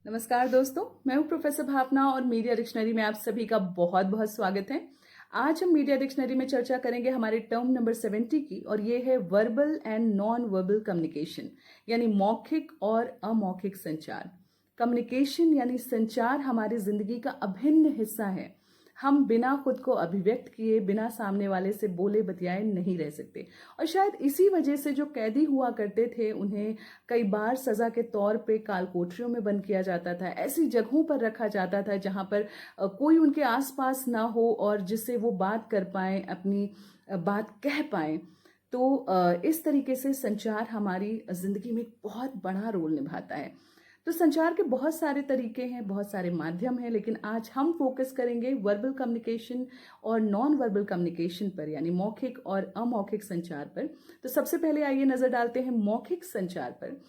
नमस्कार दोस्तों, मैं हूं प्रोफेसर भावना और मीडिया डिक्शनरी में आप सभी का बहुत बहुत स्वागत है। आज हम मीडिया डिक्शनरी में चर्चा करेंगे हमारे टर्म नंबर 70 की, और ये है verbal and non verbal communication, यानी मौखिक और अमौखिक संचार। कम्युनिकेशन यानी संचार हमारी जिंदगी का अभिन्न हिस्सा है। हम बिना खुद को अभिव्यक्त किए, बिना सामने वाले से बोले बतियाए नहीं रह सकते, और शायद इसी वजह से जो कैदी हुआ करते थे उन्हें कई बार सजा के तौर पे काल कोठरियों में बंद किया जाता था, ऐसी जगहों पर रखा जाता था जहां पर कोई उनके आसपास ना हो और जिससे वो बात कर पाए, अपनी बात कह पाए। तो इस तरीके से संचार हमारी जिंदगी में एक बहुत बड़ा रोल निभाता है। तो संचार के बहुत सारे तरीके हैं, बहुत सारे माध्यम हैं, लेकिन आज हम फोकस करेंगे वर्बल कम्युनिकेशन और नॉन वर्बल कम्युनिकेशन पर, यानी मौखिक और अमौखिक संचार पर। तो सबसे पहले आइए नजर डालते हैं मौखिक संचार पर।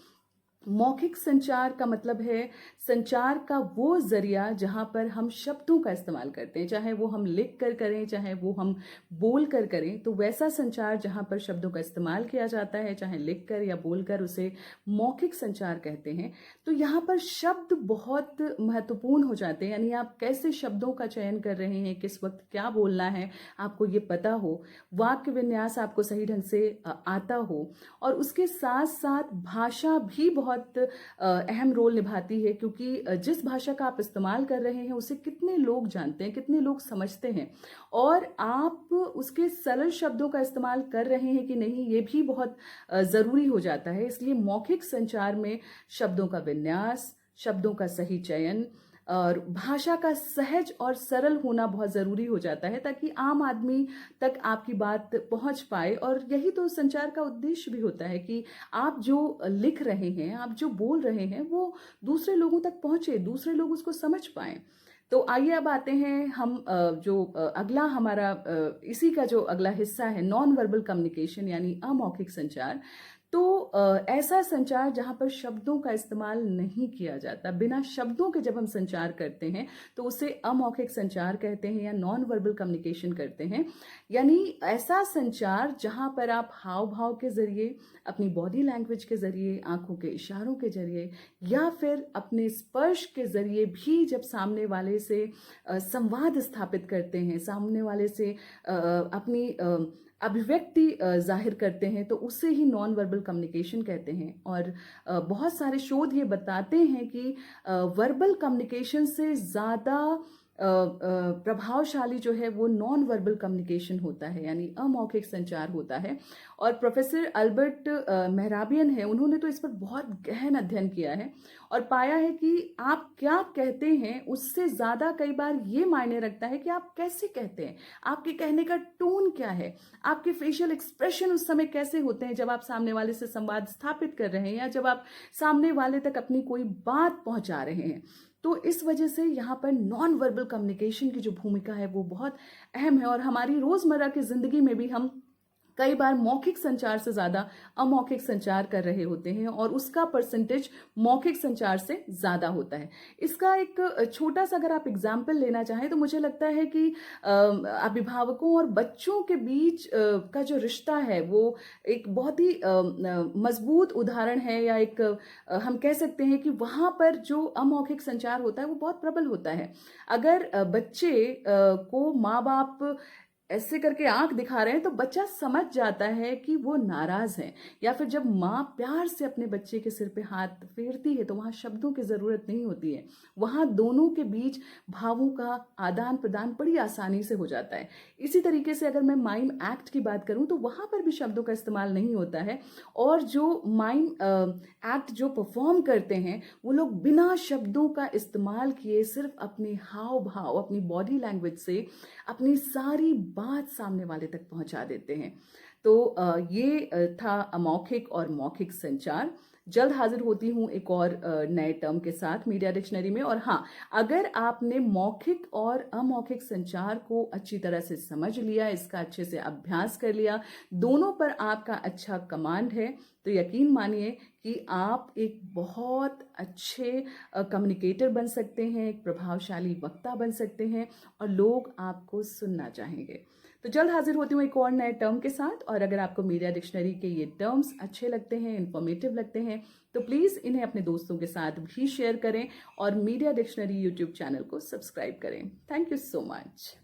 मौखिक संचार का मतलब है संचार का वो जरिया जहां पर हम शब्दों का इस्तेमाल करते हैं, चाहे वो हम लिख कर करें, चाहे वो हम बोल कर करें। तो वैसा संचार जहां पर शब्दों का इस्तेमाल किया जाता है, चाहे लिख कर या बोल कर, उसे मौखिक संचार कहते हैं। तो यहाँ पर शब्द बहुत महत्वपूर्ण हो जाते हैं, यानी आप कैसे शब्दों का चयन कर रहे हैं, किस वक्त क्या बोलना है, आपको ये पता हो, वाक्य विन्यास आपको सही ढंग से आता हो, और उसके साथ साथ भाषा भी बहुत अहम रोल निभाती है, क्योंकि जिस भाषा का आप इस्तेमाल कर रहे हैं उसे कितने लोग जानते हैं, कितने लोग समझते हैं, और आप उसके सरल शब्दों का इस्तेमाल कर रहे हैं कि नहीं, ये भी बहुत जरूरी हो जाता है। इसलिए मौखिक संचार में शब्दों का विन्यास, शब्दों का सही चयन और भाषा का सहज और सरल होना बहुत जरूरी हो जाता है, ताकि आम आदमी तक आपकी बात पहुंच पाए। और यही तो संचार का उद्देश्य भी होता है कि आप जो लिख रहे हैं, आप जो बोल रहे हैं, वो दूसरे लोगों तक पहुंचे, दूसरे लोग उसको समझ पाए। तो आइए अब आते हैं हम अगला हमारा इसी का जो अगला हिस्सा है, नॉन वर्बल कम्युनिकेशन यानी अमौखिक संचार। तो ऐसा संचार जहां पर शब्दों का इस्तेमाल नहीं किया जाता, बिना शब्दों के जब हम संचार करते हैं तो उसे अमौखिक संचार कहते हैं या नॉन वर्बल कम्युनिकेशन करते हैं। यानी ऐसा संचार जहां पर आप हाव भाव के जरिए, अपनी बॉडी लैंग्वेज के जरिए, आंखों के इशारों के जरिए या फिर अपने स्पर्श के जरिए भी जब सामने वाले से संवाद स्थापित करते हैं, सामने वाले से अपनी अभिव्यक्ति जाहिर करते हैं, तो उसे ही नॉन वर्बल कम्युनिकेशन कहते हैं। और बहुत सारे शोध ये बताते हैं कि वर्बल कम्युनिकेशन से ज़्यादा प्रभावशाली जो है वो नॉन वर्बल कम्युनिकेशन होता है, यानी अमौखिक संचार होता है। और प्रोफेसर अल्बर्ट मेहराबियन है, उन्होंने तो इस पर बहुत गहन अध्ययन किया है और पाया है कि आप क्या कहते हैं उससे ज़्यादा कई बार ये मायने रखता है कि आप कैसे कहते हैं, आपके कहने का टोन क्या है, आपके फेशियल एक्सप्रेशन उस समय कैसे होते हैं जब आप सामने वाले से संवाद स्थापित कर रहे हैं या जब आप सामने वाले तक अपनी कोई बात पहुंचा रहे हैं। तो इस वजह से यहाँ पर नॉन वर्बल कम्युनिकेशन की जो भूमिका है वो बहुत अहम है, और हमारी रोजमर्रा की जिंदगी में भी हम कई बार मौखिक संचार से ज्यादा अमौखिक संचार कर रहे होते हैं, और उसका परसेंटेज मौखिक संचार से ज्यादा होता है। इसका एक छोटा सा अगर आप एग्जाम्पल लेना चाहें तो मुझे लगता है कि अभिभावकों और बच्चों के बीच का जो रिश्ता है वो एक बहुत ही मजबूत उदाहरण है, या एक हम कह सकते हैं कि वहां पर जो अमौखिक संचार होता है वो बहुत प्रबल होता है। अगर बच्चे को माँ बाप ऐसे करके आंख दिखा रहे हैं तो बच्चा समझ जाता है कि वो नाराज है, या फिर जब माँ प्यार से अपने बच्चे के सिर पे हाथ फेरती है तो वहां शब्दों की जरूरत नहीं होती है, वहां दोनों के बीच भावों का आदान प्रदान बड़ी आसानी से हो जाता है। इसी तरीके से अगर मैं माइम एक्ट की बात करूं तो वहां पर भी शब्दों का इस्तेमाल नहीं होता है, और जो माइम एक्ट जो परफॉर्म करते हैं वो लोग बिना शब्दों का इस्तेमाल किए सिर्फ अपने हाव भाव, अपनी बॉडी लैंग्वेज से अपनी सारी बात सामने वाले तक पहुंचा देते हैं। तो ये था अमौखिक और मौखिक संचार। जल्द हाजिर होती हूँ एक और नए टर्म के साथ मीडिया डिक्शनरी में। और हाँ, अगर आपने मौखिक और अमौखिक संचार को अच्छी तरह से समझ लिया, इसका अच्छे से अभ्यास कर लिया, दोनों पर आपका अच्छा कमांड है, तो यकीन मानिए कि आप एक बहुत अच्छे कम्युनिकेटर बन सकते हैं, एक प्रभावशाली वक्ता बन सकते हैं, और लोग आपको सुनना चाहेंगे। तो जल्द हाजिर होती हूँ एक और नए टर्म के साथ। और अगर आपको मीडिया डिक्शनरी के ये टर्म्स अच्छे लगते हैं, इन्फॉर्मेटिव लगते हैं, तो प्लीज़ इन्हें अपने दोस्तों के साथ भी शेयर करें और मीडिया डिक्शनरी यूट्यूब चैनल को सब्सक्राइब करें। Thank you so much.